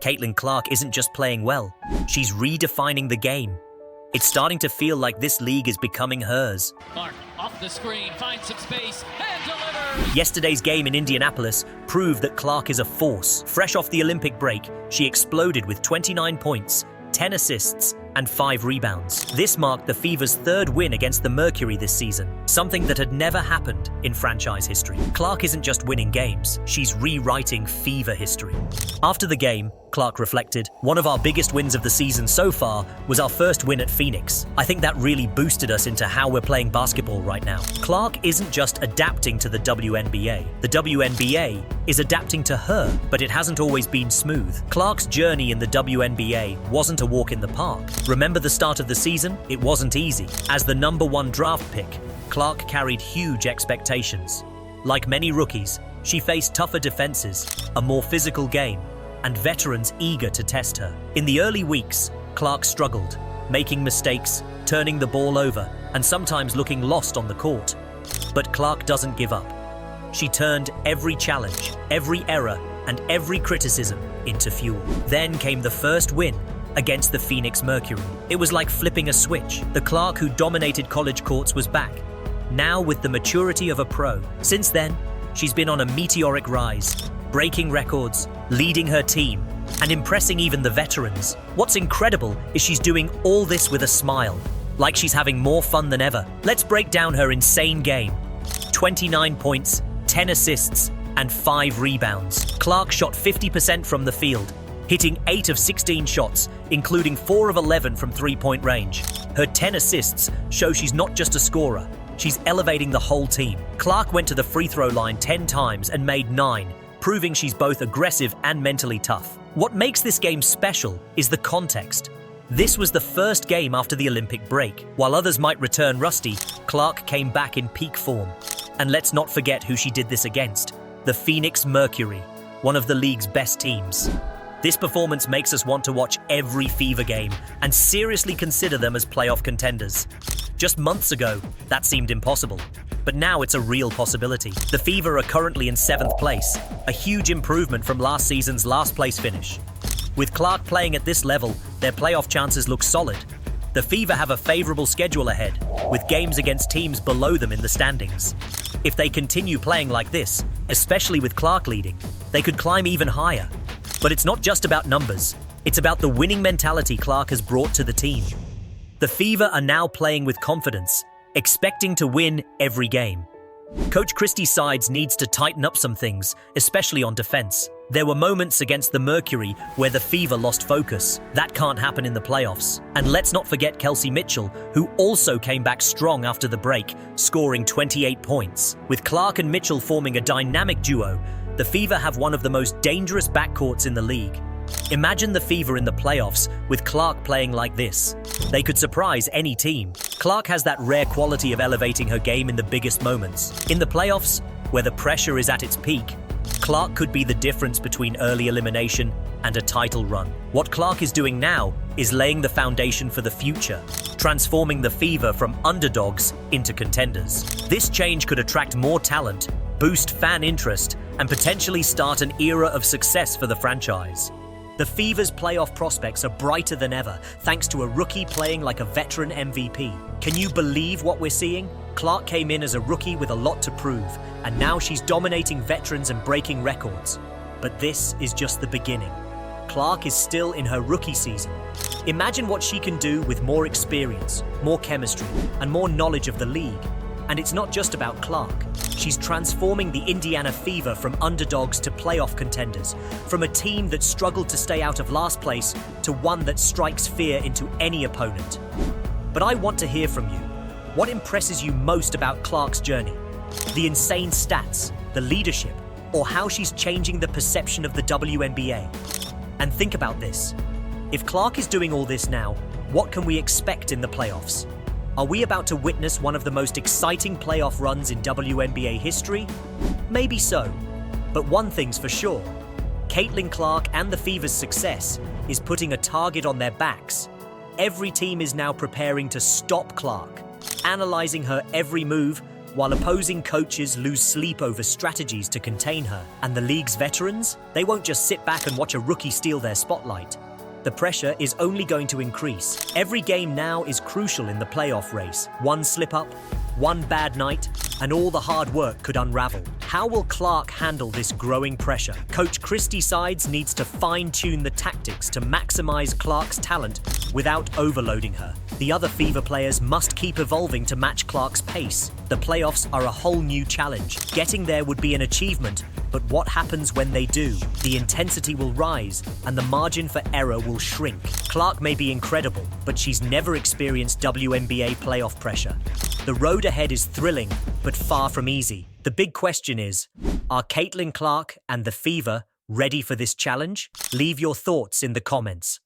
Caitlin Clark isn't just playing well, she's redefining the game. It's starting to feel like this league is becoming hers. Clark off the screen, finds some space, and delivers! Yesterday's game in Indianapolis proved that Clark is a force. Fresh off the Olympic break, she exploded with 29 points, 10 assists, and 5 rebounds. This marked the Fever's third win against the Mercury this season, something that had never happened in franchise history. Clark isn't just winning games, she's rewriting Fever history. After the game, Clark reflected, "One of our biggest wins of the season so far was our first win at Phoenix. I think that really boosted us into how we're playing basketball right now." Clark isn't just adapting to the WNBA. The WNBA is adapting to her, but it hasn't always been smooth. Clark's journey in the WNBA wasn't a walk in the park. Remember the start of the season? It wasn't easy. As the #1 draft pick, Clark carried huge expectations. Like many rookies, she faced tougher defenses, a more physical game, and veterans eager to test her. In the early weeks, Clark struggled, making mistakes, turning the ball over, and sometimes looking lost on the court. But Clark doesn't give up. She turned every challenge, every error, and every criticism into fuel. Then came the first win against the Phoenix Mercury. It was like flipping a switch. The Clark who dominated college courts was back, now with the maturity of a pro. Since then, she's been on a meteoric rise, breaking records, leading her team, and impressing even the veterans. What's incredible is she's doing all this with a smile, like she's having more fun than ever. Let's break down her insane game. 29 points, 10 assists, and 5 rebounds. Clark shot 50% from the field, hitting 8 of 16 shots, including 4 of 11 from three-point range. Her 10 assists show she's not just a scorer, she's elevating the whole team. Clark went to the free throw line 10 times and made 9, proving she's both aggressive and mentally tough. What makes this game special is the context. This was the first game after the Olympic break. While others might return rusty, Clark came back in peak form. And let's not forget who she did this against: the Phoenix Mercury, one of the league's best teams. This performance makes us want to watch every Fever game and seriously consider them as playoff contenders. Just months ago, that seemed impossible, but now it's a real possibility. The Fever are currently in 7th place, a huge improvement from last season's last place finish. With Clark playing at this level, their playoff chances look solid. The Fever have a favorable schedule ahead, with games against teams below them in the standings. If they continue playing like this, especially with Clark leading, they could climb even higher. But it's not just about numbers, it's about the winning mentality Clark has brought to the team. The Fever are now playing with confidence, expecting to win every game. Coach Christie's sides needs to tighten up some things, especially on defense. There were moments against the Mercury where the Fever lost focus. That can't happen in the playoffs. And let's not forget Kelsey Mitchell, who also came back strong after the break, scoring 28 points. With Clark and Mitchell forming a dynamic duo, the Fever have one of the most dangerous backcourts in the league. Imagine the Fever in the playoffs with Clark playing like this. They could surprise any team. Clark has that rare quality of elevating her game in the biggest moments. In the playoffs, where the pressure is at its peak, Clark could be the difference between early elimination and a title run. What Clark is doing now is laying the foundation for the future, transforming the Fever from underdogs into contenders. This change could attract more talent, boost fan interest, and potentially start an era of success for the franchise. The Fever's playoff prospects are brighter than ever, thanks to a rookie playing like a veteran MVP. Can you believe what we're seeing? Clark came in as a rookie with a lot to prove, and now she's dominating veterans and breaking records. But this is just the beginning. Clark is still in her rookie season. Imagine what she can do with more experience, more chemistry, and more knowledge of the league. And it's not just about Clark. She's transforming the Indiana Fever from underdogs to playoff contenders, from a team that struggled to stay out of last place to one that strikes fear into any opponent. But I want to hear from you. What impresses you most about Clark's journey? The insane stats, the leadership, or how she's changing the perception of the WNBA? And think about this. If Clark is doing all this now, what can we expect in the playoffs? Are we about to witness one of the most exciting playoff runs in WNBA history? Maybe so. But one thing's for sure. Caitlin Clark and the Fever's success is putting a target on their backs. Every team is now preparing to stop Clark, analyzing her every move, while opposing coaches lose sleep over strategies to contain her. And the league's veterans? They won't just sit back and watch a rookie steal their spotlight. The pressure is only going to increase. Every game now is crucial in the playoff race. One slip-up, one bad night, and all the hard work could unravel. How will Clark handle this growing pressure? Coach Christie Sides needs to fine-tune the tactics to maximize Clark's talent without overloading her. The other Fever players must keep evolving to match Clark's pace. The playoffs are a whole new challenge. Getting there would be an achievement, but what happens when they do? The intensity will rise, and the margin for error will shrink. Clark may be incredible, but she's never experienced WNBA playoff pressure. The road ahead is thrilling, but far from easy. The big question is, are Caitlin Clark and the Fever ready for this challenge? Leave your thoughts in the comments.